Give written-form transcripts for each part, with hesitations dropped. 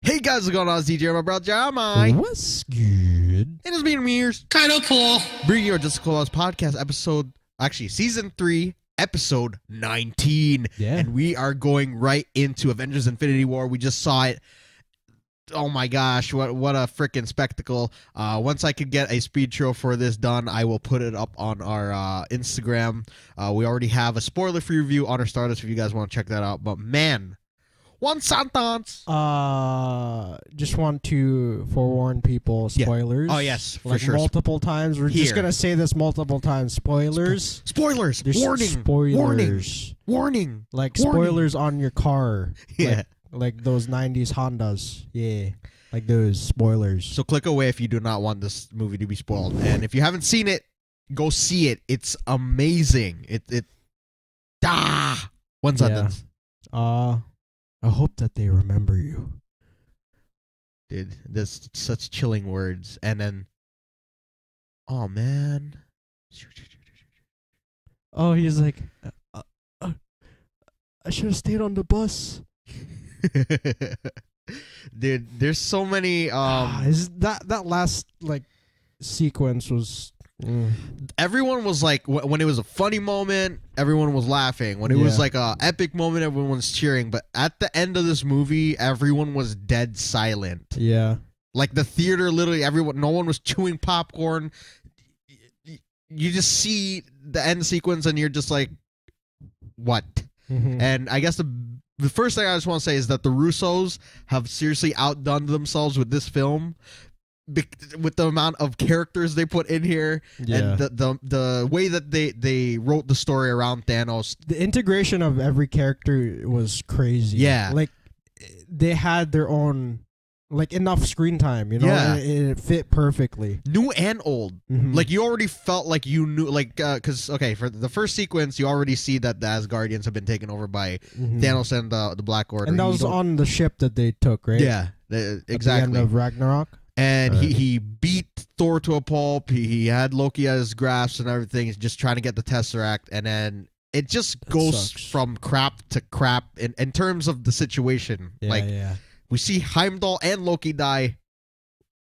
Hey guys, what's going on? It's DJ, my brother Jeremiah. What's good? And it's been years. Kind of cool. Bringing you Just Clubhouse podcast season 3, episode 19. Yeah. And we are going right into Avengers Infinity War. We just saw it. Oh my gosh, what a freaking spectacle. Once I could get a speed show for this done, I will put it up on our Instagram. We already have a spoiler-free review on our Stardust if you guys want to check that out. But man, one sentence. Just want to forewarn people, spoilers. Yeah. Oh yes, for like sure. Multiple times. We're just gonna say this multiple times. Spoilers. Spoilers. There's Warning. Spoilers. Warning. Like Warning. spoilers on your car. Yeah. Like those 90s Hondas. Yeah. Like those spoilers. So click away if you do not want this movie to be spoiled. And if you haven't seen it, go see it. It's amazing. One sentence. I hope that they remember you. Dude, there's such chilling words. And then, oh man. Oh, he's like, I should have stayed on the bus. Dude, there's so many Is that last like sequence was everyone was like when it was a funny moment, everyone was laughing. When it was like a epic moment, everyone was cheering. But at the end of this movie, everyone was dead silent. Yeah. Like the theater, literally no one was chewing popcorn. You just see the end sequence and you're just like, what? Mm-hmm. And I guess the first thing I just want to say is that the Russos have seriously outdone themselves with this film, with the amount of characters they put in here, and the way that they wrote the story around Thanos. The integration of every character was crazy. Yeah, like they had their own like enough screen time, you know. Yeah. And it fit perfectly. New and old. Mm-hmm. Like you already felt like you knew, like because for the first sequence, you already see that the Asgardians have been taken over by Thanos and the Black Order, and that was on the ship that they took, right? Yeah, exactly. At the end of Ragnarok. And he beat Thor to a pulp. He had Loki at his grasp and everything. He's just trying to get the Tesseract. And then it just goes from crap to crap in terms of the situation. Yeah. We see Heimdall and Loki die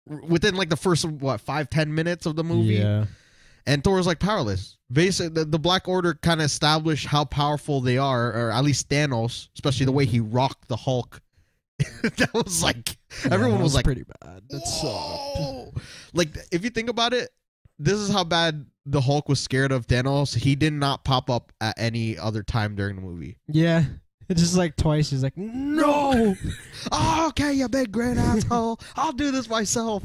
within like the first, 5-10 minutes of the movie. Yeah. And Thor is like powerless. Basically, the Black Order kind of established how powerful they are, or at least Thanos, especially the way he rocked the Hulk. That was like everyone was like pretty bad. That's like if you think about it, this is how bad the Hulk was scared of Thanos. He did not pop up at any other time during the movie. Yeah, it's just like twice. He's like, no. Oh, okay, you big great asshole. I'll do this myself.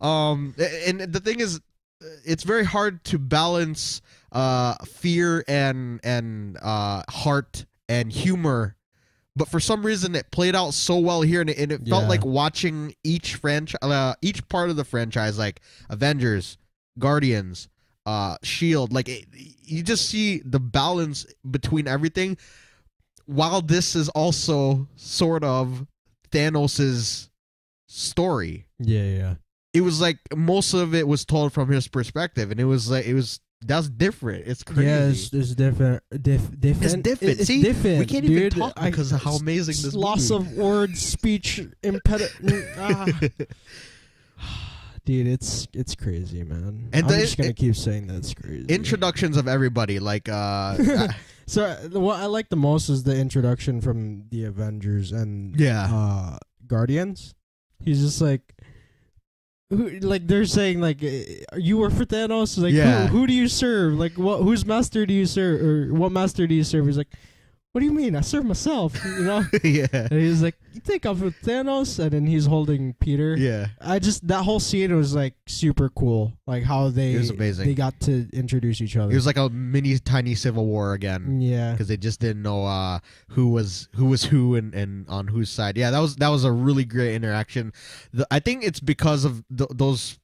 And the thing is, it's very hard to balance fear and heart and humor. But for some reason, it played out so well here, and it felt like watching each part of the franchise, like Avengers, Guardians, Shield. Like you just see the balance between everything. While this is also sort of Thanos's story. Yeah. It was like most of it was told from his perspective, and that's different. It's crazy. Yeah, it's different. It's different. It's See, different, we can't dude. even talk because of how amazing this loss movie. of words, speech impediment. Dude, it's crazy, man. And I'm just gonna keep saying that's crazy. Introductions of everybody, like So what I like the most is the introduction from the Avengers and Guardians. He's just like. Like they're saying, like you work for Thanos. Like who do you serve? Like whose master do you serve, or what master do you serve? He's like, what do you mean? I serve myself. You know? Yeah. And he's like, you think I'm with Thanos? And then he's holding Peter. Yeah. That whole scene was like super cool. Like how it was amazing. They got to introduce each other. It was like a mini tiny civil war again. Yeah. Because they just didn't know who was who and on whose side. Yeah, that was a really great interaction. I think it's because of those.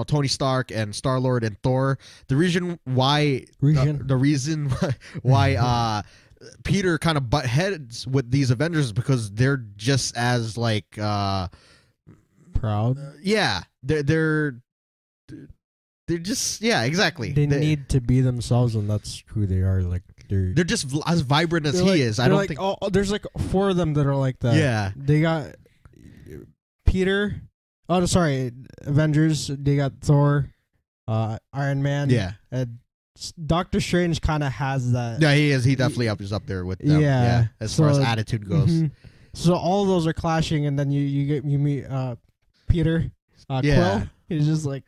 Tony Stark and Star-Lord and Thor. The reason why Peter kind of butt heads with these Avengers is because they're just as like proud. They're just exactly. They need to be themselves, and that's who they are. Like they're just as vibrant as he is. I don't think. Oh, there's like 4 of them that are like that. Yeah, they got Peter. Oh, no, sorry, Avengers. They got Thor, Iron Man. Yeah. Doctor Strange kind of has that. Yeah, he is. He definitely is up there with them. Yeah. As far as attitude goes. Mm-hmm. So all those are clashing, and then you meet Peter Quill. He's just like,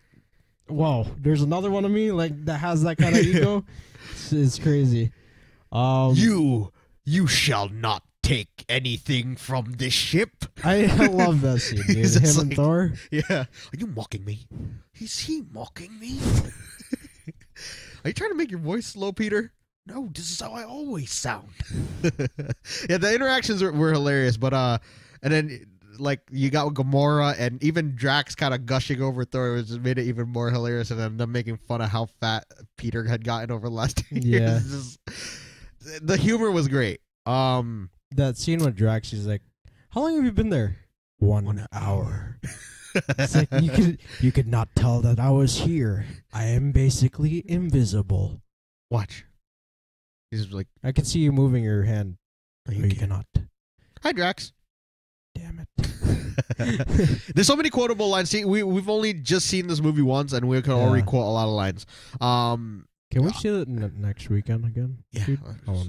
whoa, there's another one of me like that has that kind of ego. It's crazy. You shall not take anything from this ship. I love that scene, dude. Him and Thor. Yeah. Are you mocking me? Is he mocking me? Are you trying to make your voice slow, Peter? No, this is how I always sound. Yeah, the interactions were hilarious, but and then like you got Gamora and even Drax kind of gushing over Thor, which made it even more hilarious, and then them making fun of how fat Peter had gotten over the last 2 years. Yeah, the humor was great. That scene with Drax, he's like, "How long have you been there?" 1 hour. It's like you could not tell that I was here. I am basically invisible. Watch. He's like, I can see you moving your hand. You cannot. Hi, Drax. Damn it. There's so many quotable lines. See, we've only just seen this movie once, and we can already quote a lot of lines. Can we see it next weekend again? Yeah,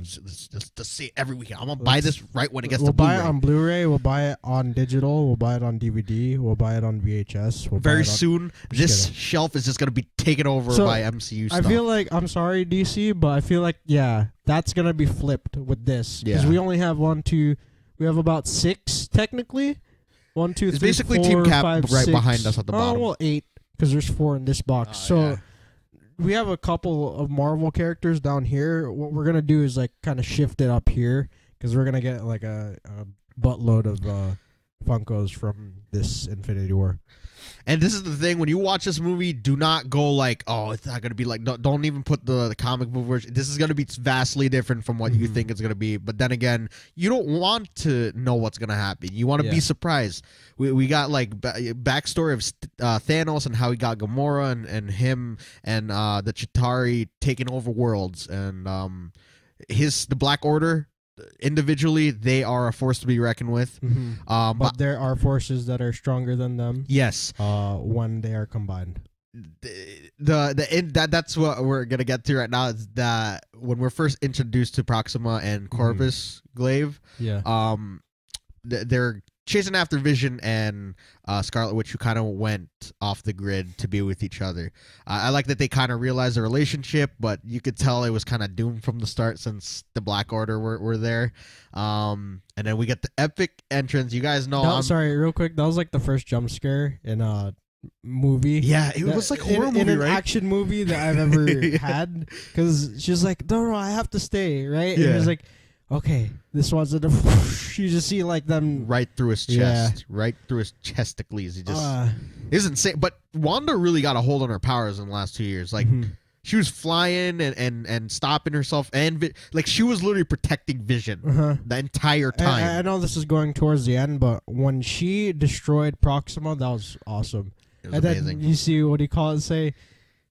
just see it every weekend. I'm gonna buy this right when it gets to Blu-ray. Blu-ray. We'll buy it on Blu-ray. We'll buy it on digital. We'll buy it on DVD. We'll buy it on VHS. Very soon, this shelf is just gonna be taken over by MCU stuff. I feel like, I'm sorry, DC, but I feel like that's gonna be flipped with this because we only have we have about 6 technically. 1, 2, 3, it's basically 4, Team Cap 5, right 6. behind us at the bottom. Oh, well, 8 because there's 4 in this box. We have a couple of Marvel characters down here. What we're gonna do is like kind of shift it up here because we're gonna get like a buttload of Funkos from this Infinity War. And this is the thing: when you watch this movie, do not go like, "Oh, it's not gonna be like." Don't even put the comic book version. This is gonna be vastly different from what you think it's gonna be. But then again, you don't want to know what's gonna happen. You want to be surprised. We got like backstory of Thanos and how he got Gamora and him and the Chitauri taking over worlds and the Black Order. Individually, they are a force to be reckoned with. But there are forces that are stronger than them. Yes. When they are combined. That's what we're gonna get to right now. Is that when we're first introduced to Proxima and Corvus Glaive? They're chasing after Vision and Scarlet Witch, who kind of went off the grid to be with each other. I like that they kind of realized the relationship, but you could tell it was kind of doomed from the start since the Black Order were there. And then we get the epic entrance. You guys know. Sorry, real quick. That was like the first jump scare in a movie. Yeah, it was like a horror movie, in an right? action movie that I've ever had. Because she's like, no, I have to stay, right? And it was like, okay, this one's in the. You just see like them right through his chest, right through his chesticles. He just is insane. But Wanda really got a hold on her powers in the last 2 years. Like she was flying and stopping herself, and like she was literally protecting Vision the entire time. I know this is going towards the end, but when she destroyed Proxima, that was awesome. It was amazing. Then you see what he calls say.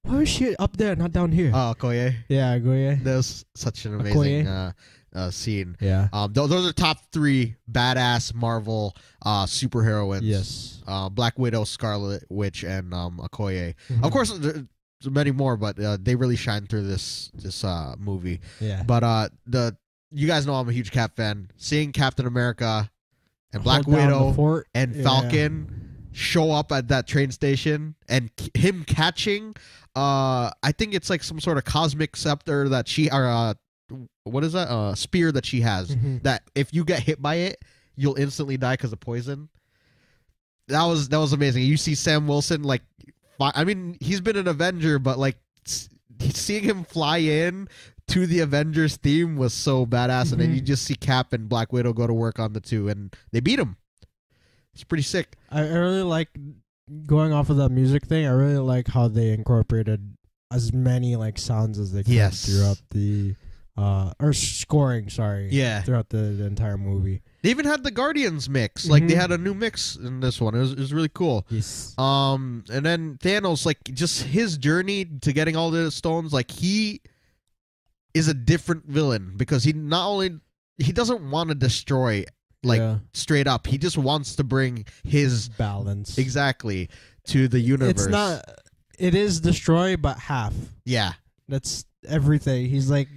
Why was she up there, not down here? Oh, Okoye. Yeah, Okoye. That was such an amazing scene. Yeah. Those are top 3 badass Marvel superheroines. Yes. Black Widow, Scarlet Witch, and Okoye. Of course, there's many more, but they really shine through this movie. Yeah. But you guys know I'm a huge Cap fan. Seeing Captain America and Black Widow and Falcon show up at that train station and him catching I think it's like some sort of cosmic scepter that she what is that spear that she has that if you get hit by it you'll instantly die because of poison. That was amazing. You see Sam Wilson like I mean he's been an Avenger, but like seeing him fly in to the Avengers theme was so badass. And then you just see Cap and Black Widow go to work on the 2 and they beat him. It's pretty sick. I really like going off of that music thing. I really like how they incorporated as many like sounds as they could throughout the or scoring. Sorry, throughout the entire movie. They even had the Guardians mix. Like they had a new mix in this one. It was really cool. Yes. And then Thanos, like just his journey to getting all the stones. Like he is a different villain because he doesn't want to destroy Like straight up, he just wants to bring his balance exactly to the universe. It's not. It is destroy, but half. Yeah, that's everything. He's like,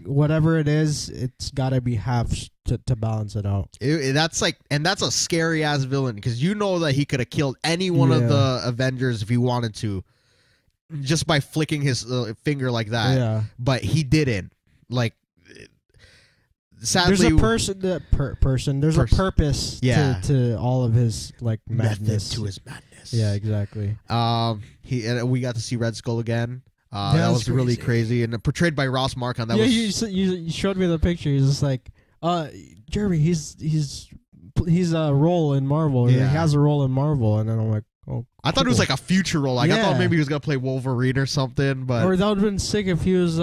whatever it is, it's got to be half to balance it out. That's a scary ass villain because you know that he could have killed any one of the Avengers if he wanted to, just by flicking his finger like that. Yeah, but he didn't. Like. Sadly, there's a person. There's a purpose to all of his like madness. Method to his madness. Yeah, exactly. We got to see Red Skull again. That was really crazy, and portrayed by Ross Marquand. That was you showed me the picture. He's just like, Jeremy. He's a role in Marvel. He has a role in Marvel, and then I'm like, oh. I thought it was like a future role. Like I thought maybe he was gonna play Wolverine or something. But or that would have been sick if he was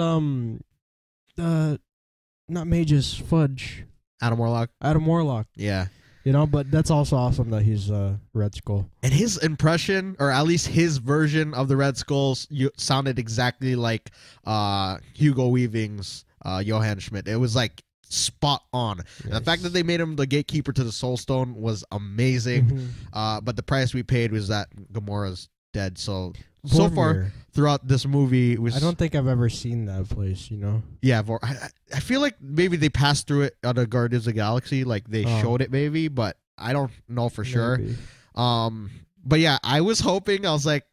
not Magus, Fudge. Adam Warlock. Yeah. You know, but that's also awesome that he's Red Skull. And his impression, or at least his version of the Red Skulls, sounded exactly like Hugo Weaving's Johann Schmidt. It was like spot on. Yes. And the fact that they made him the gatekeeper to the Soul Stone was amazing. But the price we paid was that Gamora's dead. So far throughout this movie, I don't think I've ever seen that place. You know? Yeah, I feel like maybe they passed through it on the Guardians of the Galaxy, like they showed it maybe, but I don't know for sure. But yeah, I was hoping. I was like,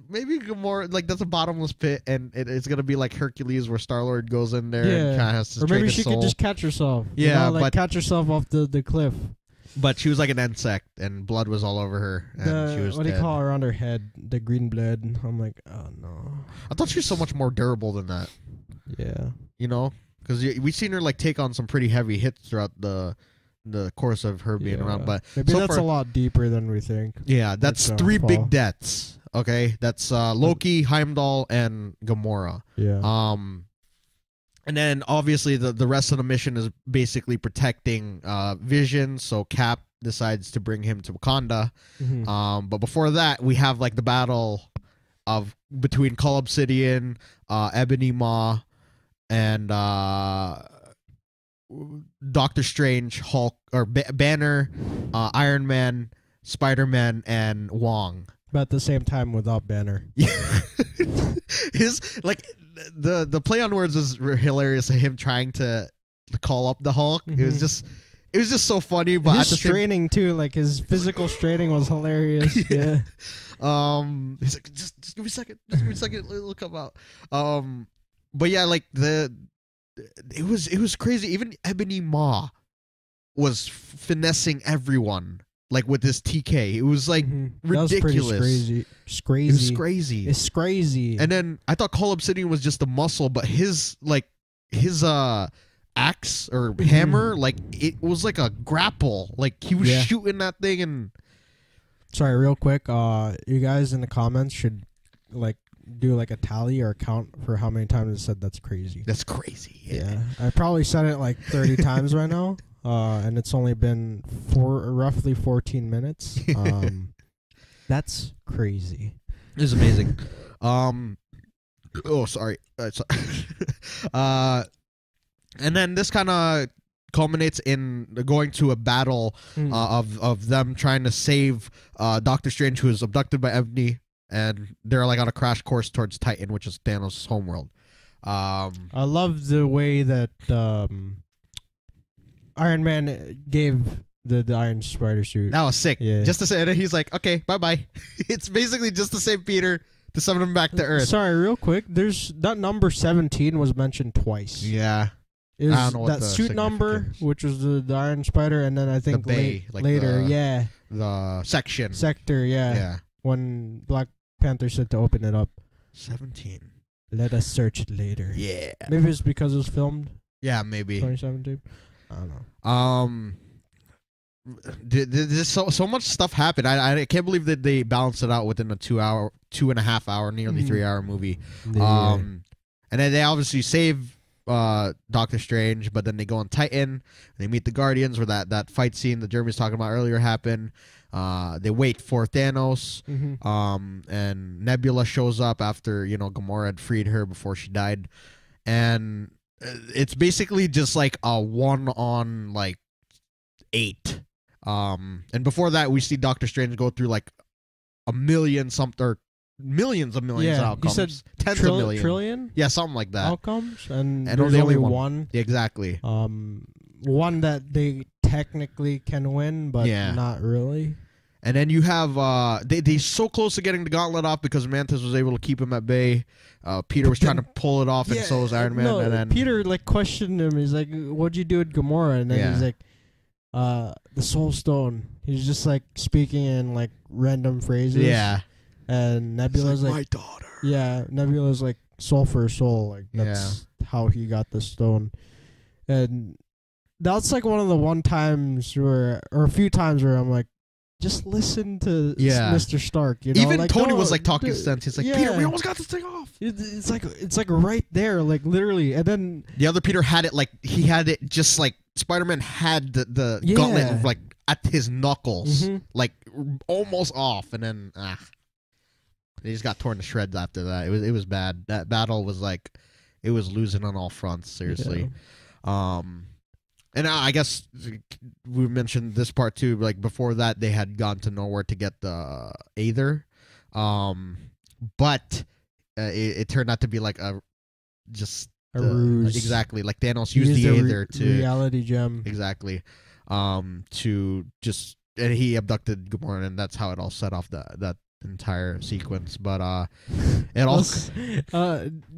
maybe Gamora, like that's a bottomless pit, and it's gonna be like Hercules, where Star-Lord goes in there and kind of has to. Or maybe she could just catch herself. Yeah, but catch herself off the cliff. But she was like an insect, and blood was all over her. And she was what do you call her on her head? The green blood. I'm like, oh no. I thought she was so much more durable than that. Yeah. You know, because we've seen her like take on some pretty heavy hits throughout the course of her being around. But maybe that's a lot deeper than we think. Yeah, that's three big deaths. Okay, that's Loki, Heimdall, and Gamora. Yeah. And then obviously the rest of the mission is basically protecting Vision. So Cap decides to bring him to Wakanda. But before that, we have like the battle between Cull Obsidian, Ebony Maw, and Doctor Strange, Hulk, or Banner, Iron Man, Spider-Man, and Wong. But at the same time, without Banner. His like. The play on words was hilarious. Him trying to call up the Hulk. It was just so funny. But his straining too, like his physical straining was hilarious. Yeah. He's like, just give me a second. Just give me a second. It'll come out. But yeah, like it was crazy. Even Ebony Maw was finessing everyone. Like with this TK, it was like ridiculous. Crazy. It was crazy. It's crazy. And then I thought Cull Obsidian was just a muscle, but his axe or hammer, like it was like a grapple. Like he was shooting that thing. And sorry, real quick, you guys in the comments should like do like a tally or a count for how many times I said that's crazy. That's crazy. Yeah. I probably said it like 30 times right now. And it's only been roughly 14 minutes. That's crazy. It was amazing. Oh, sorry. And then this kind of culminates in going to a battle of them trying to save Doctor Strange, who is abducted by Ebony, and they're like on a crash course towards Titan, which is Thanos' homeworld. I love the way that Iron Man gave the Iron Spider suit. That was sick. Yeah. Just to say, and he's like, okay, bye-bye. It's basically just to save Peter to summon him back to Earth. Sorry, real quick. There's that number 17 was mentioned twice. Yeah. It was I don't know that suit number, which was the Iron Spider, and then I think the bay, like later, the sector, yeah. When Black Panther said to open it up. 17. Let us search it later. Yeah. Maybe it's because it was filmed. Yeah, maybe. 2017. I don't know. There's so much stuff happened. I can't believe that they balanced it out within a 2.5 hour, nearly 3 hour movie. Yeah. And then they obviously save Doctor Strange, but then they go on Titan. They meet the Guardians, where that fight scene that Jeremy was talking about earlier happened. They wait for Thanos, and Nebula shows up after Gamora had freed her before she died, and it's basically just like a one-on like 8. And before that, we see Doctor Strange go through like a million something, or millions of millions of outcomes. You said tens of millions. Trillion? Yeah, something like that. Outcomes? And there's only one. Exactly. One that they technically can win, but not really. And then you have they're so close to getting the gauntlet off because Mantis was able to keep him at bay. Peter was trying to pull it off, and so was Iron Man. No, and then Peter like questioned him. He's like, "What'd you do with Gamora?" And then he's like, "The Soul Stone." He's just like speaking in like random phrases. Yeah. And Nebula's like, my daughter. Yeah, Nebula's like soul for soul. Like that's how he got the stone. And that's like one of the times where, or a few times where I'm like, just listen to Mr. Stark. You know? Even like, Tony was like talking sense. He's like, Peter, we almost got this thing off. It's like right there, like literally. And then the other Peter had it like he had it just like Spider-Man had the gauntlet like at his knuckles, like almost off, and then he just got torn to shreds after that. It was bad. That battle was like it was losing on all fronts. Seriously. Yeah. And I guess we mentioned this part too. Like before that, they had gone to nowhere to get the Aether, but it turned out to be like a ruse. Exactly, like Thanos used the Aether to reality gem. Exactly, to just and he abducted Gamora, and that's how it all set off that entire sequence. But it also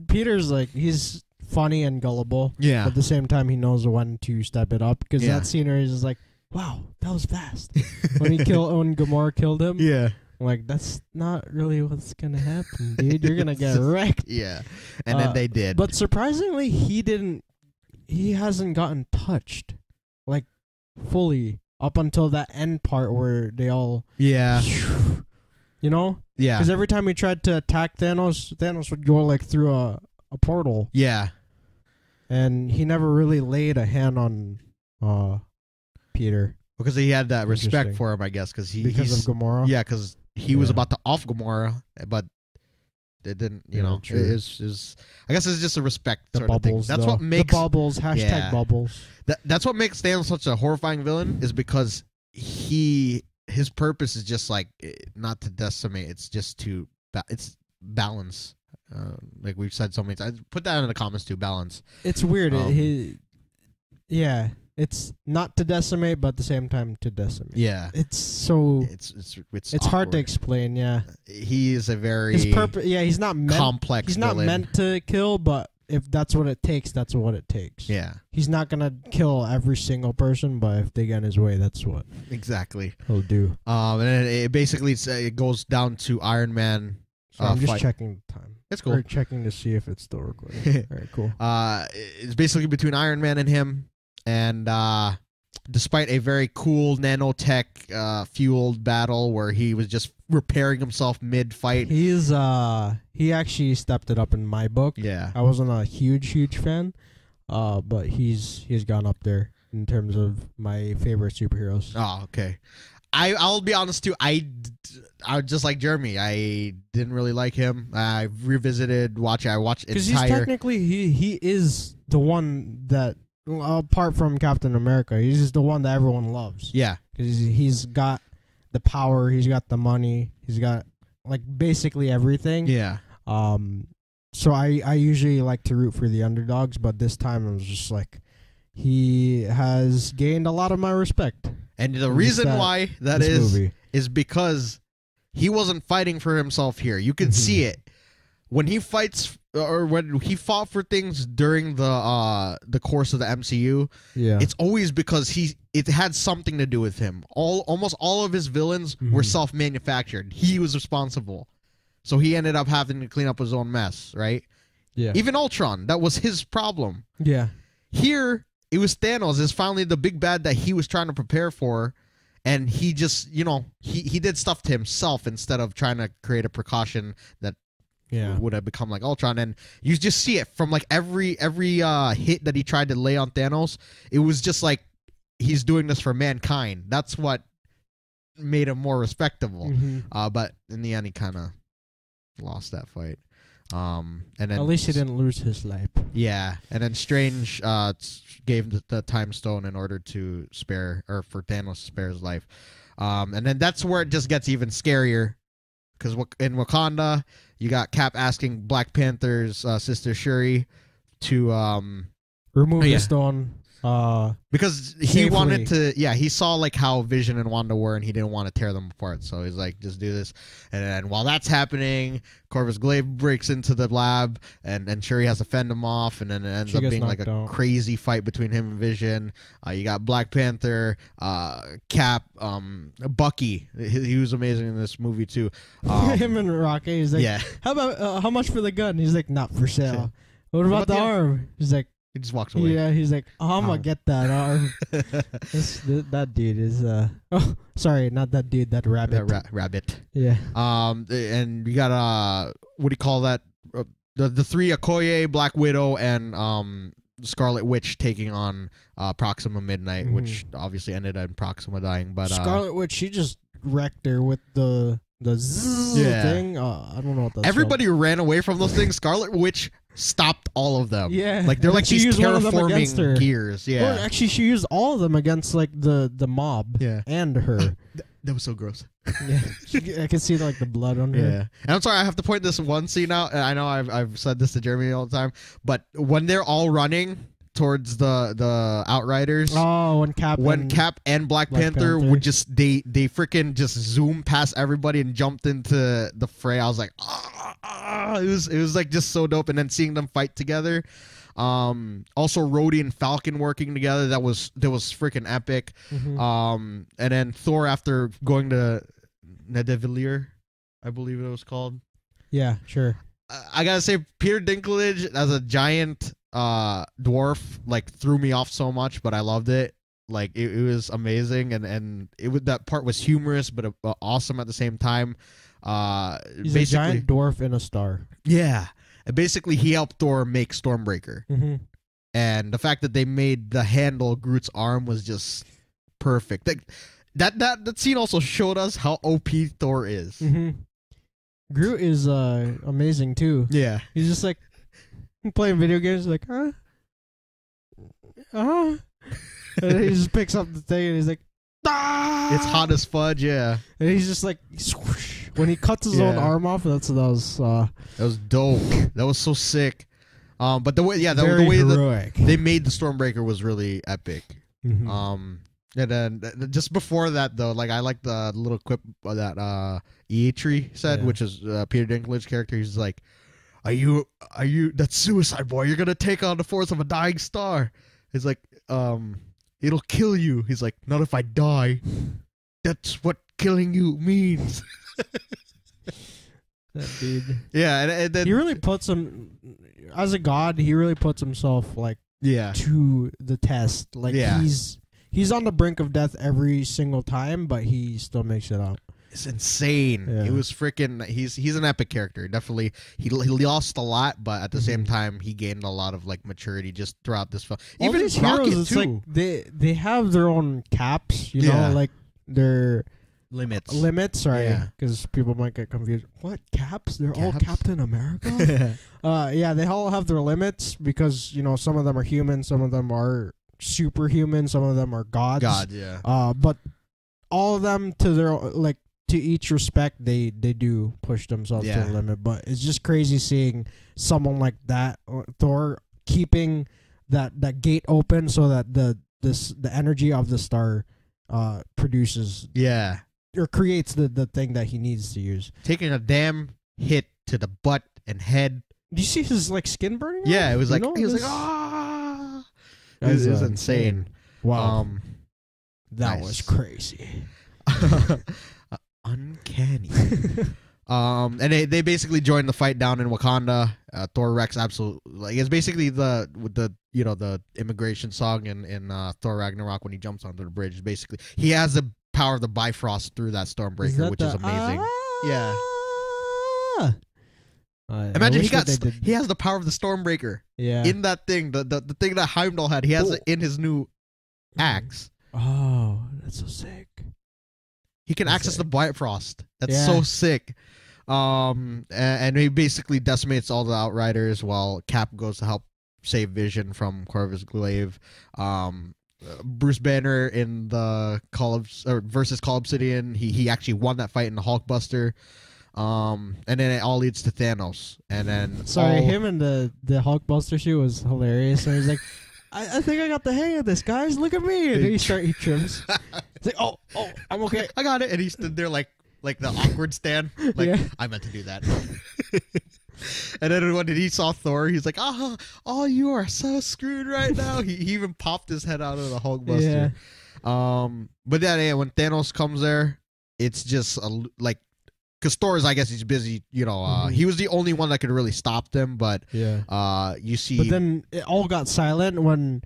Peter's like he's funny and gullible. Yeah. But at the same time, he knows when to step it up because that scenery is just like, wow, that was fast. when Gamora killed him. Yeah. I'm like, that's not really what's gonna happen, dude. You're gonna get wrecked. Yeah. And then they did. But surprisingly, he hasn't gotten touched, like fully up until that end part where they all. Yeah. You know. Yeah. Because every time he tried to attack Thanos would go like through a portal. Yeah. And he never really laid a hand on Peter. Because he had that respect for him, I guess. Because of Gamora? Yeah, because he was about to off Gamora, but it didn't, you know. It is, I guess it's just a respect sort of thing. That's what makes... The bubbles, hashtag bubbles. That's what makes Thanos such a horrifying villain, is because his purpose is just like, not to decimate, it's just to... It's balance. Like we've said so many times. Put that in the comments too. Balance. It's weird. It's not to decimate, but at the same time to decimate. Yeah. It's so. It's hard to explain. Yeah. He is a very. His purpose. Yeah, he's not complex. He's not meant to kill, but if that's what it takes, that's what it takes. Yeah. He's not gonna kill every single person, but if they get in his way, that's what exactly he'll do. And it basically it goes down to Iron Man. So I'm just checking the time. It's cool. Or checking to see if it's still recording. All right, cool. It's basically between Iron Man and him, and despite a very cool nanotech fueled battle where he was just repairing himself mid-fight, he actually stepped it up in my book. Yeah, I wasn't a huge fan, but he's gone up there in terms of my favorite superheroes. Oh, okay. I'll be honest too. I just like Jeremy. I didn't really like him. I revisited watching. I watched because he's technically he is the one that apart from Captain America, he's just the one that everyone loves. Yeah, because he's got the power, he's got the money, he's got like basically everything. Yeah. So I usually like to root for the underdogs, but this time I was just like, he has gained a lot of my respect. And the reason why that is because he wasn't fighting for himself here. You can see it when he fights or when he fought for things during the course of the MCU. Yeah, it's always because it had something to do with him. Almost all of his villains were self-manufactured. He was responsible, so he ended up having to clean up his own mess. Right? Yeah. Even Ultron, that was his problem. Yeah. Here. It was Thanos is finally the big bad that he was trying to prepare for, and he just, he did stuff to himself instead of trying to create a precaution that would have become like Ultron. And you just see it from like every hit that he tried to lay on Thanos. It was just like he's doing this for mankind. That's what made him more respectable. But in the end, he kind of lost that fight. And then at least he didn't lose his life. Yeah, and then Strange gave the Time Stone in order to spare, or for Thanos to spare his life. And then that's where it just gets even scarier, because in Wakanda, you got Cap asking Black Panther's sister Shuri to remove the stone. Because he wanted to, he saw like how Vision and Wanda were, and he didn't want to tear them apart. So he's like, just do this. And then while that's happening, Corvus Glaive breaks into the lab, and Shuri has to fend him off, and then it ends up being like a crazy fight between him and Vision. You got Black Panther, Cap, Bucky. He was amazing in this movie too. Him and Rocket. He's like, how about how much for the gun? He's like, not for sale. What about the arm? He's like, he just walks away. Yeah, he's like, I'm gonna get that arm. That dude is oh, sorry, not that dude, that rabbit. That rabbit. Yeah. And you got what do you call that? The three, Okoye, Black Widow, and Scarlet Witch taking on Proxima Midnight, which obviously ended in Proxima dying. But Scarlet Witch, she just wrecked her with the zzz thing. I don't know what that's Everybody ran away from those things. Scarlet Witch stopped all of them. Yeah, like they're like these terraforming gears. Yeah, well, actually, she used all of them against like the mob. Yeah, and her. That was so gross. Yeah, I can see like the blood on her. Yeah, and I'm sorry, I have to point this one scene out. I know I've said this to Jeremy all the time, but when they're all running towards the Outriders. Oh, when Cap and Black Panther would just they freaking just zoom past everybody and jumped into the fray. I was like, it was like just so dope. And then seeing them fight together. Also Rhodey and Falcon working together, that was freaking epic. And then Thor, after going to Nidavellir, I believe it was called. Yeah, sure. I gotta say, Peter Dinklage as a giant dwarf like threw me off so much, but I loved it. Like it was amazing, and that part was humorous but awesome at the same time. He's a giant dwarf in a star. Yeah, and basically he helped Thor make Stormbreaker, and the fact that they made the handle Groot's arm was just perfect. Like that scene also showed us how OP Thor is. Groot is amazing too. Yeah, he's just like playing video games, like and he just picks up the thing and he's like, it's hot as fudge. Yeah, and he's just like, swoosh. When he cuts his own arm off, that was dope. That was so sick. But the way that they made the Stormbreaker was really epic. And then just before that though, like I like the little quip that Eitri said, which is Peter Dinklage's character. He's like, Are you that suicide boy? You're gonna take on the force of a dying star. He's like, it'll kill you. He's like, not if I die. That's what killing you means. That dude. Yeah, and then he really puts him as a god. He really puts himself like to the test. Like he's on the brink of death every single time, but he still makes it out. It's insane. Yeah. It was freaking. He's an epic character. Definitely, he lost a lot, but at the same time, he gained a lot of like maturity just throughout this film. Even these heroes, it's like they have their own caps, you know, like their limits. Sorry, because people might get confused. What caps? They're all Captain America. They all have their limits because some of them are human, some of them are superhuman, some of them are gods. But all of them to their to each respect, they do push themselves to the limit. But it's just crazy seeing someone like that, Thor, keeping that gate open so that the energy of the star produces or creates the thing that he needs to use. Taking a damn hit to the butt and head. Do you see his skin burning? Yeah, it was like he was like It was insane. Wow, that was crazy. Uncanny. And they basically joined the fight down in Wakanda. Thor wrecks absolutely. It's basically the immigration song in Thor Ragnarok when he jumps onto the bridge. Basically, he has the power of the Bifrost through that Stormbreaker, which is amazing. Imagine he has the power of the Stormbreaker. In that thing, the thing that Heimdall had, he has it in his new axe. Oh, that's so sick. He can access the Bifrost. That's so sick. And he basically decimates all the Outriders while Cap goes to help save Vision from Corvus Glaive. Bruce Banner in the versus Call Obsidian, he actually won that fight in the Hulkbuster. And then it all leads to Thanos. And then him in the Hulkbuster shoe was hilarious. And he's like, I think I got the hang of this, guys. Look at me. And he trims. He's like, oh, I'm okay. I got it. And he stood there like the awkward stand. Like, yeah. I meant to do that. And then when he saw Thor, he's like, oh, you are so screwed right now. He even popped his head out of the Hulkbuster. Yeah. But then when Thanos comes there, it's just because Thor is, I guess he's busy, he was the only one that could really stop them, but you see. But then it all got silent when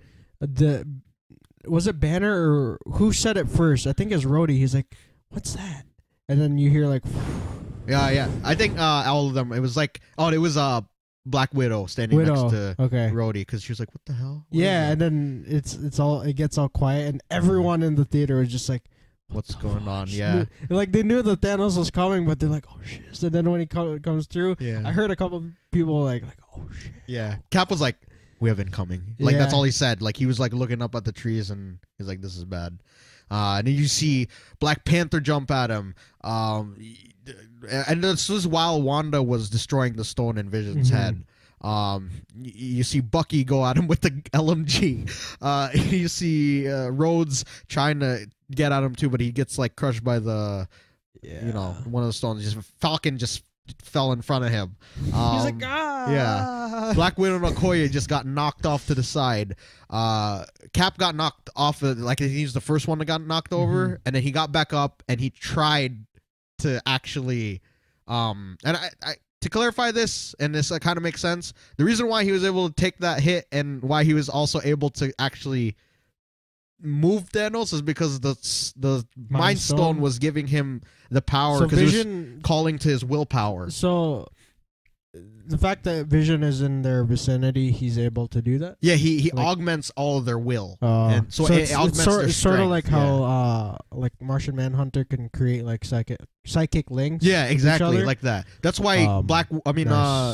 was it Banner or who said it first? I think it's Rhodey. He's like, what's that? And then you hear like. Yeah. I think all of them. It was like, it was Black Widow standing next to Rhodey because she was like, "What the hell?" And then it gets all quiet, and everyone in the theater was just like, "What's going on?" Yeah, like they knew that Thanos was coming, but they're like, "Oh shit!" So then when he comes through, I heard a couple of people like, "Oh shit!" Yeah, Cap was like, "We have incoming." Like that's all he said. Like he was like looking up at the trees, and he's like, "This is bad." And then you see Black Panther jump at him. And this was while Wanda was destroying the stone in Vision's head. You see Bucky go at him with the LMG. You see Rhodes trying to get at him too, but he gets like crushed by the, one of the stones. Falcon just fell in front of him. He's like, yeah. Black Widow and Okoye just got knocked off to the side. Cap got knocked off. He was the first one that got knocked over, and then he got back up and he tried to actually and I to clarify this, and this kind of makes sense, the reason why he was able to take that hit and why he was also able to actually move Thanos is because the Mind Stone was giving him the power, because it was calling to his willpower. So the fact that Vision is in their vicinity, he's able to do that? Yeah, he augments all of their will. And so it augments their strength. It's sort of like how like Martian Manhunter can create like psychic links. Yeah, exactly, like that. That's why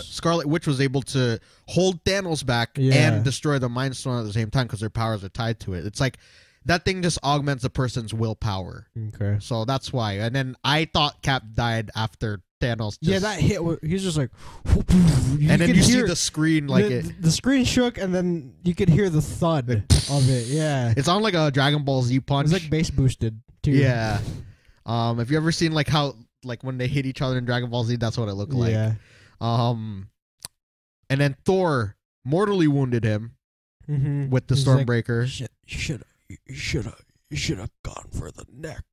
Scarlet Witch was able to hold Thanos back and destroy the Mind Stone at the same time because their powers are tied to it. It's like that thing just augments a person's willpower. Okay. So that's why. And then I thought Cap died after Thanos. That hit. He's just like, and then you see the screen the screen shook, and then you could hear the thud of it. Yeah, it's on like a Dragon Ball Z punch. It's like bass boosted too. Yeah. Have you ever seen like how when they hit each other in Dragon Ball Z? That's what it looked like. Yeah. And then Thor mortally wounded him with the Stormbreaker. Like, you should have gone for the neck.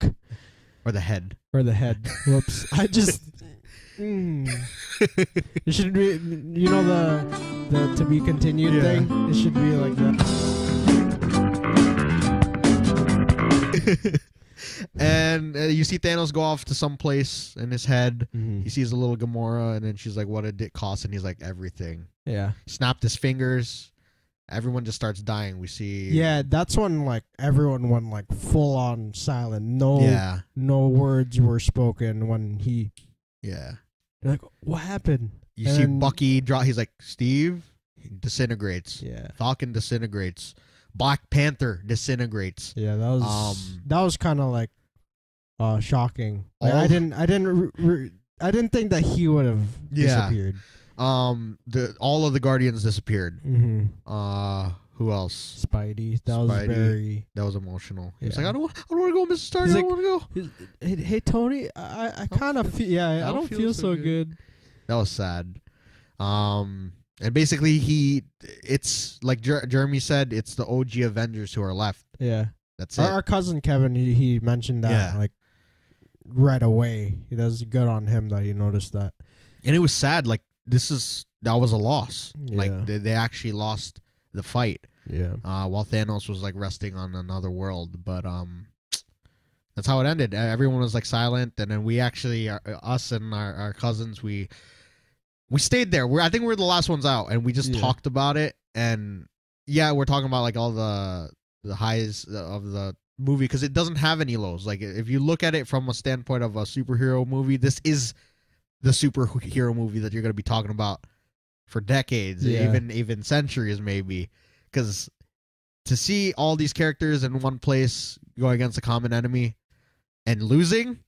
Or the head. Whoops. I just. It should be, the to be continued thing. It should be like that. And you see Thanos go off to some place in his head. He sees a little Gamora, and then she's like, "What did it cost?" And he's like, "Everything." Yeah. Snapped his fingers. Everyone just starts dying. We see. Yeah, that's when like everyone went like full on silent. No words were spoken when he. Yeah. They're like, what happened? You see Bucky drop. He's like, Steve disintegrates. Yeah. Falcon disintegrates. Black Panther disintegrates. Yeah, that was kind of like shocking. Like, I didn't think that he would have disappeared. All of the Guardians disappeared. Who else? Spidey. That was emotional. He was like, I don't want to go, Mr. Stark. I don't want to go. Hey, Tony, I kind of feel. Yeah, I don't feel so good. That was sad. And basically it's like Jeremy said, it's the OG Avengers who are left. Yeah, that's it. Our cousin Kevin, he mentioned that like right away. That was good on him that he noticed that. And it was sad. Like that was a loss. Yeah. Like they actually lost the fight. Yeah. While Thanos was like resting on another world, but that's how it ended. Everyone was like silent, and then we actually, us and our cousins, we stayed there. I think we're the last ones out, and we just talked about it. And we're talking about like all the highs of the movie because it doesn't have any lows. Like if you look at it from a standpoint of a superhero movie, this is the superhero movie that you're going to be talking about for decades, even centuries maybe. Because to see all these characters in one place going against a common enemy and losing,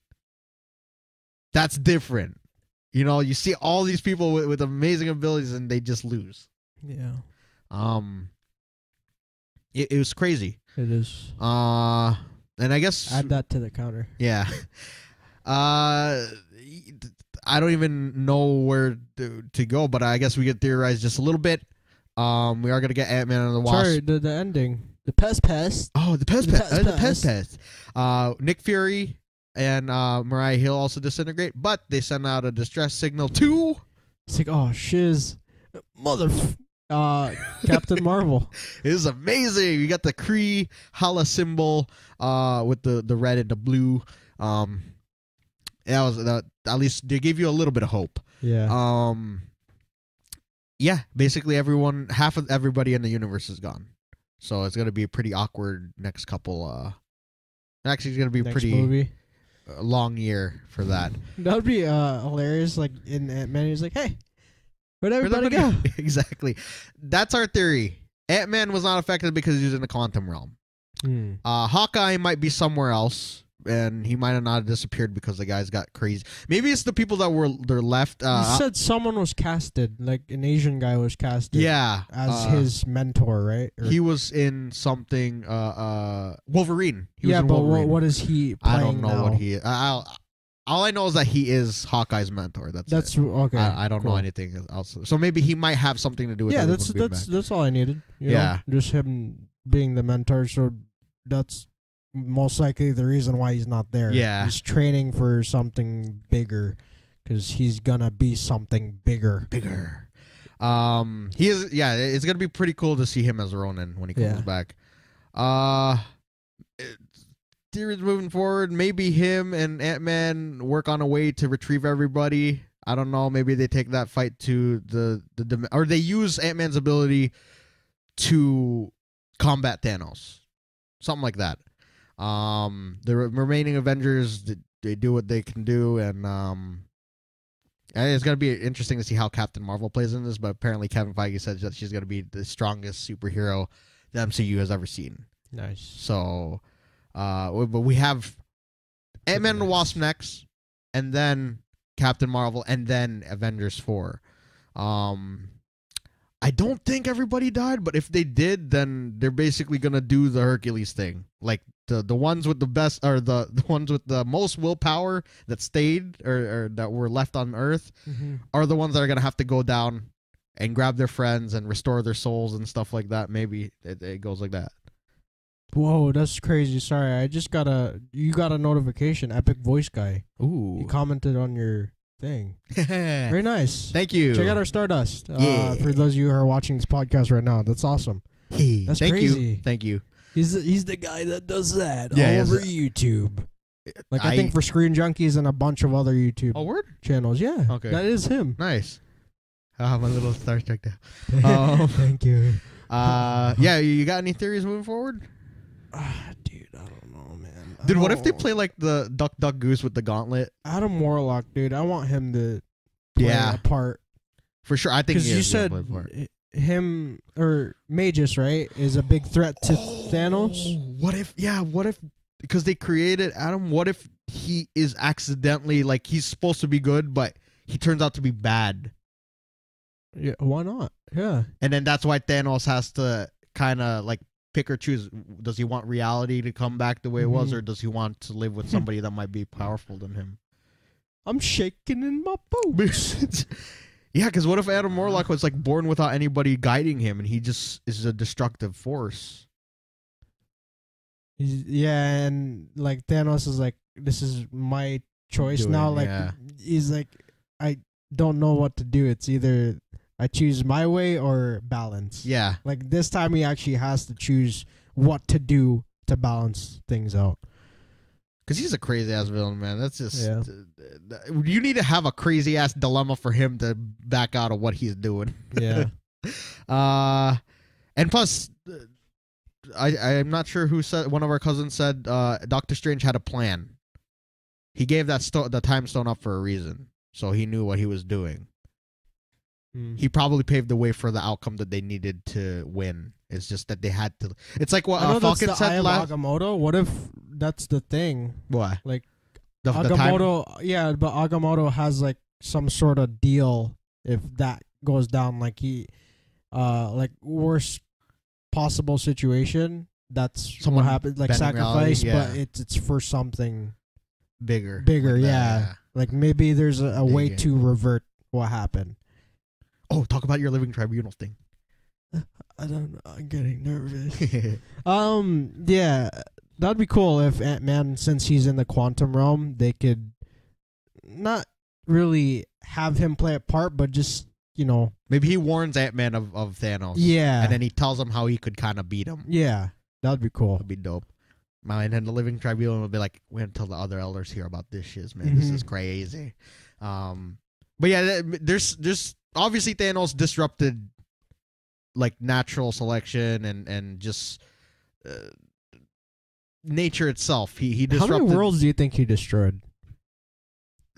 that's different. You know, you see all these people with amazing abilities and they just lose. Yeah. It was crazy. It is. And I guess add that to the counter. Yeah. I don't even know where to go, but I guess we could theorize just a little bit. We are gonna get Ant-Man and the Wasp. Sorry, the ending. The Pest. Oh, the Pest. Nick Fury and Mariah Hill also disintegrate, but they send out a distress signal to. It's like, oh shiz, Captain Marvel. It is amazing. You got the Kree Hala symbol with the red and the blue. That was at least they gave you a little bit of hope. Yeah. Yeah, basically half of everybody in the universe is gone. So it's gonna be a pretty awkward next couple. Actually, it's gonna be a pretty movie. Long year for that. That would be hilarious. Like in Ant-Man, he's like, "Hey, where'd everybody go?" Exactly. That's our theory. Ant-Man was not affected because he was in the quantum realm. Hawkeye might be somewhere else. And he might have not disappeared because the guys got crazy. Maybe it's the people they're left. You said someone was casted, like an Asian guy was casted. Yeah, as his mentor, right? Or he was in something. Wolverine. He was in Wolverine. What is he playing I don't know now? what he is. All I know is that he is Hawkeye's mentor. That's it. Okay. I don't know anything else. So maybe he might have something to do with. Yeah, that's all I needed. You know? Just him being the mentor. So that's most likely the reason why he's not there. Yeah. He's training for something bigger because he's gonna be something bigger. He is. Yeah, it's gonna be pretty cool to see him as Ronin when he comes back. Theories moving forward. Maybe him and Ant-Man work on a way to retrieve everybody. I don't know. Maybe they take that fight to or they use Ant-Man's ability to combat Thanos. Something like that. The remaining Avengers, they do what they can do, and it's going to be interesting to see how Captain Marvel plays in this, but apparently Kevin Feige said that she's going to be the strongest superhero the MCU has ever seen. Nice. So, but we have Ant-Man and the Wasp next, and then Captain Marvel, and then Avengers 4. I don't think everybody died, but if they did, then they're basically going to do the Hercules thing. Like, the ones with the best, or the ones with the most willpower that stayed or that were left on Earth are the ones that are going to have to go down and grab their friends and restore their souls and stuff like that. Maybe it goes like that. Whoa, that's crazy. Sorry, I just you got a notification. Epic Voice Guy. Ooh. He commented on your thing. Very nice. Thank you. Check out our Stardust. Yeah. For those of you who are watching this podcast right now, that's awesome. That's crazy. Thank you. He's the guy that does that all over YouTube. Like I think for Screen Junkies and a bunch of other YouTube channels. Yeah. Okay. That is him. Nice. I'm a little starstruck there. Thank you. Yeah, you got any theories moving forward? Dude, I don't know, man. Dude, what if they play like the Duck Duck Goose with the gauntlet? Adam Warlock, dude. I want him to play a part. For sure. I think because you said him or Magus, right, is a big threat to Thanos. What if because they created Adam, what if he is accidentally, like, he's supposed to be good, but he turns out to be bad? Yeah, why not? Yeah. And then that's why Thanos has to kind of like pick or choose. Does he want reality to come back the way it was, or does he want to live with somebody that might be powerful than him? I'm shaking in my boots. Yeah, because what if Adam Warlock was like born without anybody guiding him, and he just is a destructive force? Yeah, and like Thanos is like, this is my choice now. Like he's like, I don't know what to do. It's either I choose my way or balance. Yeah. Like this time he actually has to choose what to do to balance things out. Because he's a crazy ass villain, man. That's just you need to have a crazy ass dilemma for him to back out of what he's doing. Yeah. And plus, I'm not sure who said. One of our cousins said Doctor Strange had a plan. He gave the time stone up for a reason. so he knew what he was doing. Mm. He probably paved the way for the outcome that they needed to win. It's just that they had to. It's like what Falcon said last. Agamotto. What if that's the thing? What? Like the Agamotto? time? Yeah, but Agamotto has like some sort of deal if that goes down. Like he, like worst possible situation. That's Someone what happens. Like sacrifice, but it's for something bigger. Like yeah. Like maybe there's a way to revert what happened. Oh, talk about your living tribunal thing. I don't know. I'm getting nervous. Yeah, that'd be cool if Ant-Man, since he's in the quantum realm, they could not really have him play a part, but just, you know. Maybe he warns Ant-Man of Thanos. Yeah. And then he tells him how he could kind of beat him. Yeah, that'd be cool. That'd be dope. And then the living tribunal will be like, wait until the other elders hear about this shit, man. This is crazy. But yeah, there's obviously Thanos disrupted like natural selection and just nature itself. He disrupted. How many worlds do you think he destroyed?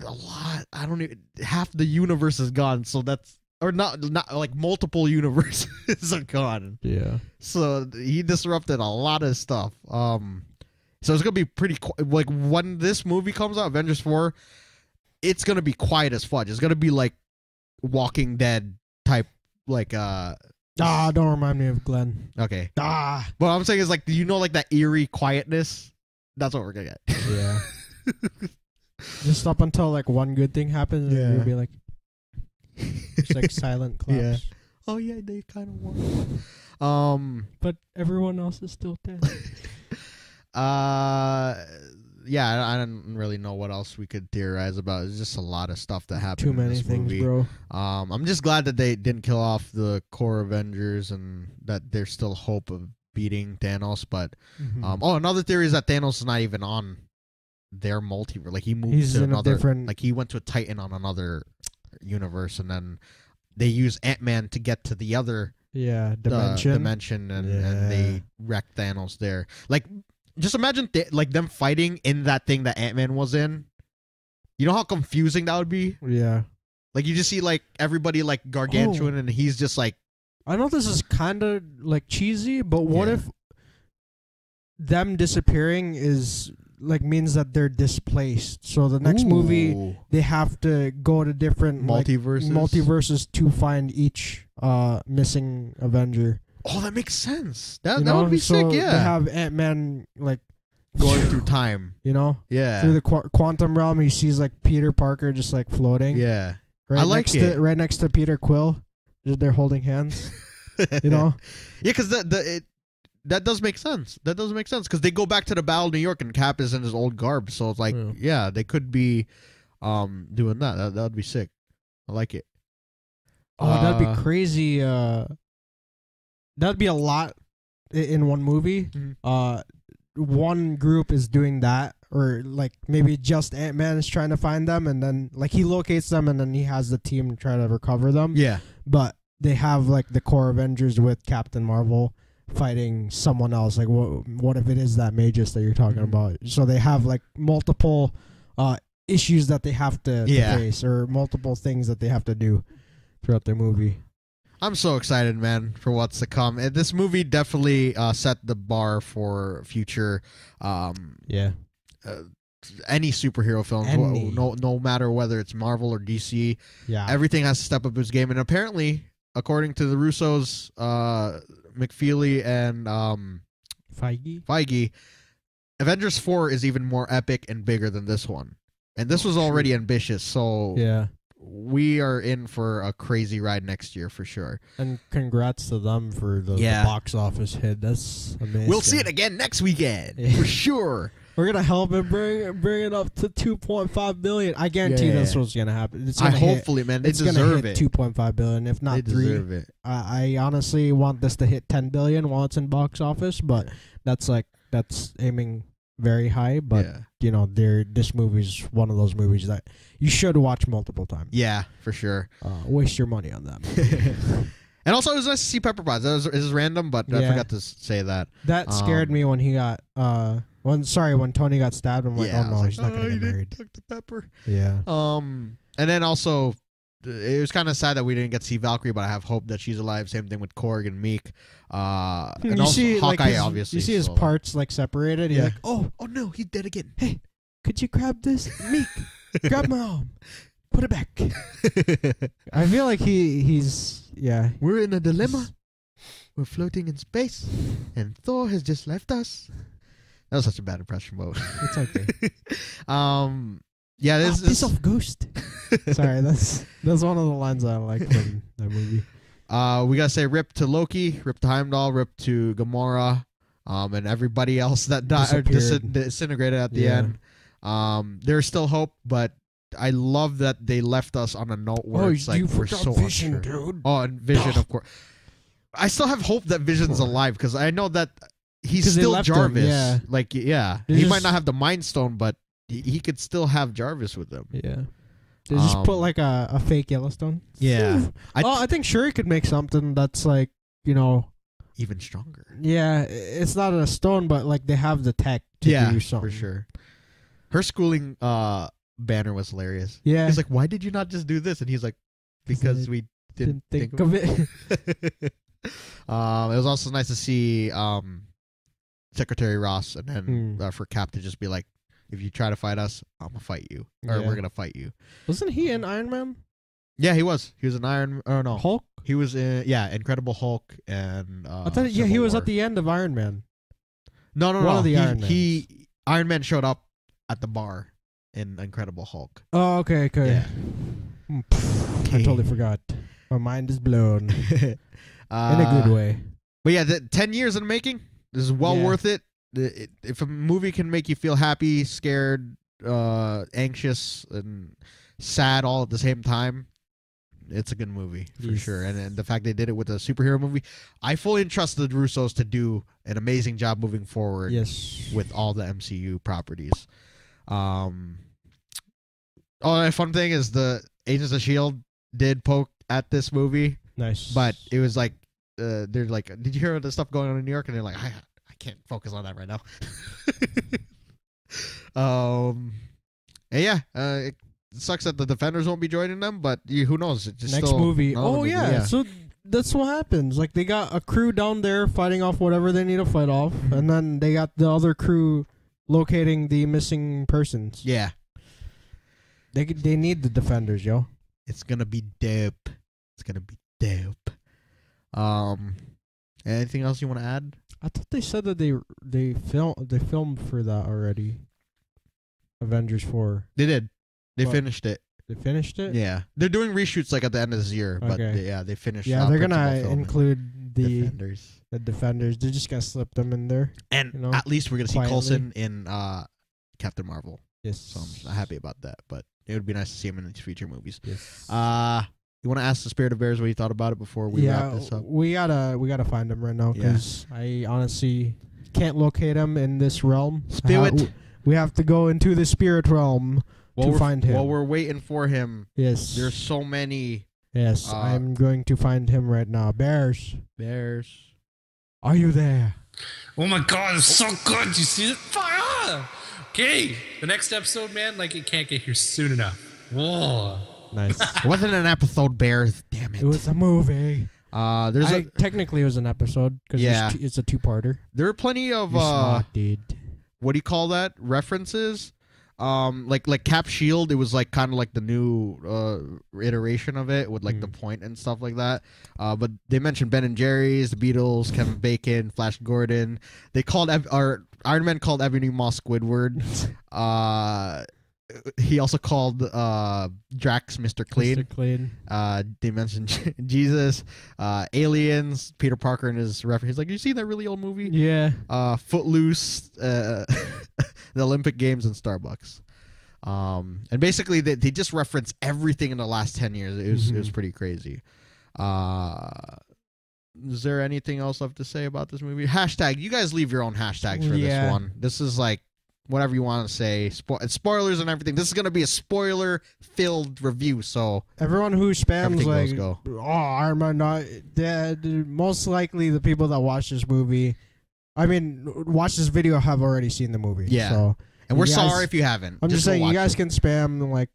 A lot. I don't even. Half the universe is gone. So that's not like multiple universes are gone. Yeah. So he disrupted a lot of stuff. So it's gonna be pretty like when this movie comes out, Avengers 4. It's gonna be quiet as fudge. It's gonna be like Walking Dead type, like don't remind me of Glenn. Okay. What I'm saying is like, you know, like that eerie quietness. That's what we're gonna get. Yeah. Just up until like one good thing happens, and you'll be like, it's like silent claps. Yeah. Oh yeah, they kind of won. But everyone else is still dead. Yeah, I don't really know what else we could theorize about. It's just a lot of stuff that happened. Too many in this things, movie. bro. I'm just glad that they didn't kill off the core Avengers and that there's still hope of beating Thanos. But another theory is that Thanos is not even on their multiverse. Like he moved to another. Like he went to a Titan on another universe, and then they use Ant-Man to get to the other dimension, and they wrecked Thanos there. Like. Just imagine like them fighting in that thing that Ant-Man was in. You know how confusing that would be? Yeah. Like you just see like everybody like gargantuan and he's just like. I know this is kind of like cheesy, but what if them disappearing is like means that they're displaced? So the next movie they have to go to different multiverses to find each missing Avenger. Oh, that makes sense. That would be sick, yeah. They have Ant-Man, like, going through time. You know? Yeah. Through the quantum realm, he sees, like, Peter Parker just, like, floating. Yeah. I like it. Right next to Peter Quill. They're holding hands. You know? Yeah, because that does make sense. That does make sense. Because they go back to the Battle of New York and Cap is in his old garb. So it's like, they could be doing that. That would be sick. I like it. Oh, that'd be crazy. That'd be a lot in one movie. One group is doing that, or like maybe just Ant-Man is trying to find them, and then like he locates them, and then he has the team try to recover them. Yeah. But they have like the core Avengers with Captain Marvel fighting someone else. Like what if it is that Magus that you're talking about? So they have like multiple issues that they have to face, or multiple things that they have to do throughout the movie. I'm so excited, man, for what's to come. This movie definitely set the bar for future any superhero films. No matter whether it's Marvel or DC. Yeah. Everything has to step up its game. And apparently, according to the Russos, McFeely and Feige, Avengers 4 is even more epic and bigger than this one. And this was already ambitious, so we are in for a crazy ride next year for sure. And congrats to them for the box office hit. That's amazing. We'll see it again next weekend for sure. We're gonna help it bring it up to 2.5 billion. I guarantee that's what's gonna happen. It's gonna hopefully, man, they deserve it. 2.5 billion, if not 3. They deserve it. I honestly want this to hit 10 billion while it's in box office, but that's aiming very high. But you know, this movie's one of those movies that you should watch multiple times. Yeah, for sure. Waste your money on that movie. And also, it was nice to see Pepper Potts. It was random, but I forgot to say that. That scared me when he got when Tony got stabbed. I'm like, oh no, he's not gonna get married. Took the pepper. Yeah. And then also, it was kind of sad that we didn't get to see Valkyrie, but I have hope that she's alive. Same thing with Korg and Meek. And you also see, Hawkeye, like obviously. You see his parts like separated. He's like, oh no, he's dead again. Hey, could you grab this? Meek, grab my arm. Put it back. I feel like he's We're in a dilemma. We're floating in space, and Thor has just left us. That was such a bad impression, but it's okay. This piece of ghost. Sorry, that's one of the lines I like from that movie. We gotta say rip to Loki, rip to Heimdall, rip to Gamora, and everybody else that died or disintegrated at the end. There's still hope, but I love that they left us on a note where it's like we're so Vision, unsure. dude. Oh, and Vision, of course. I still have hope that Vision's alive because I know that he's still Jarvis. He might not have the Mind Stone, but he could still have Jarvis with him. Yeah. They just put like a fake Yellowstone. Yeah. I think Shuri could make something that's like, even stronger. Yeah, it's not a stone, but like they have the tech to do something. For sure. Her schooling banner was hilarious. Yeah. He's like, why did you not just do this? And he's like, because we didn't think of it. It was also nice to see Secretary Ross and then for Cap to just be like, if you try to fight us, I'm going to fight you. Or we're going to fight you. Wasn't he in Iron Man? Yeah, he was. He was in Hulk? He was in, Incredible Hulk and I thought, he was at the end of Iron Man. No. One of the Iron Mans. Iron Man showed up at the bar in Incredible Hulk. Oh, okay. Yeah. I totally forgot. My mind is blown. In a good way. But yeah, 10 years in the making. This is well worth it. If a movie can make you feel happy, scared, anxious, and sad all at the same time, it's a good movie for sure. And the fact they did it with a superhero movie, I fully entrust the Russos to do an amazing job moving forward with all the MCU properties. A fun thing is the Agents of S.H.I.E.L.D. did poke at this movie. Nice. But it was like, they're like, did you hear the stuff going on in New York? And they're like, I can't focus on that right now. It sucks that the Defenders won't be joining them, but who knows? It's just next movie. Oh, yeah. So that's what happens. Like, they got a crew down there fighting off whatever they need to fight off, and then they got the other crew locating the missing persons. Yeah. They need the Defenders, yo. It's gonna be dope. Anything else you want to add? I thought they said that they filmed for that already. Avengers 4. They did. They finished it. They finished it? Yeah. They're doing reshoots like at the end of this year, but they finished. Yeah, they're gonna include the Defenders. The Defenders. They're just gonna slip them in there. And at least we're gonna see Coulson in Captain Marvel. Yes. So I'm not happy about that, but it would be nice to see him in these future movies. Yes. You want to ask the Spirit of Bears what he thought about it before we wrap this up? We gotta find him right now because I honestly can't locate him in this realm. Spirit. We have to go into the spirit realm to find him. While we're waiting for him, yes, there's so many. Yes, I'm going to find him right now. Bears, are you there? Oh my God, it's so good! You see it? Fire! Okay, the next episode, man, like it can't get here soon enough. Whoa. Nice. It wasn't an episode, Bears. Damn it. It was a movie. Technically it was an episode because it's a two-parter. There are plenty of smart, dude. What do you call that? References. Like Cap Shield, it was like kind of like the new iteration of it with like the point and stuff like that. But they mentioned Ben and Jerry's, the Beatles, Kevin Bacon, Flash Gordon. They called Iron Man called Ebony Moss Squidward. He also called Drax Mr. Clean. Mr. Clean. They mentioned Jesus, aliens, Peter Parker and his reference. He's like, you see that really old movie? Yeah. Footloose, the Olympic Games, and Starbucks. And basically, they just reference everything in the last 10 years. It was pretty crazy. Is there anything else left to say about this movie? Hashtag. You guys leave your own hashtags for this one. This is like whatever you want to say. Spoilers and everything. This is going to be a spoiler-filled review, so everyone who spams like, go. Iron Man not dead, most likely the people that watch this movie, watch this video have already seen the movie. Yeah. So, and we're sorry if you haven't. I'm just saying, you guys can spam like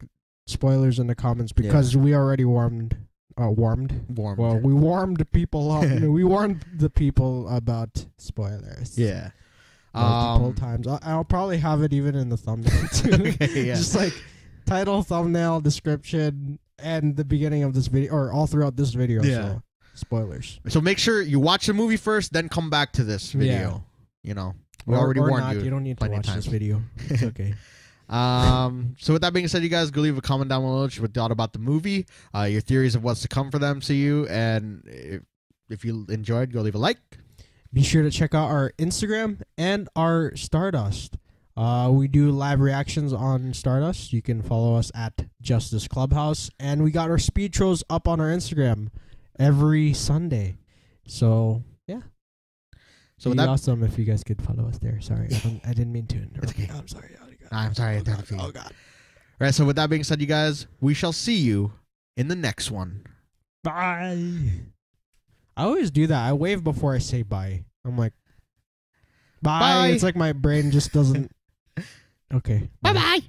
spoilers in the comments because we already warmed. Well, we warmed people up. We warned the people about spoilers. Yeah. Multiple times. I'll probably have it even in the thumbnail too. Okay, yeah. Just like title, thumbnail, description, and the beginning of this video, or all throughout this video. Yeah. So, spoilers. So make sure you watch the movie first, then come back to this video. You know, we already warned you. You don't need to watch this video. It's okay. So with that being said, you guys go leave a comment down below what you thought about the movie, your theories of what's to come for the MCU, and if you enjoyed, go leave a like. Be sure to check out our Instagram and our Stardust. We do live reactions on Stardust. You can follow us at Justice Clubhouse, and we got our speed shows up on our Instagram every Sunday. So yeah. So it'd be awesome if you guys could follow us there. Sorry, I didn't mean to interrupt. It's okay. I'm sorry. I'm sorry. Oh God. All right. So with that being said, you guys, we shall see you in the next one. Bye. I always do that. I wave before I say bye. I'm like, bye. It's like my brain just doesn't. Okay. Bye.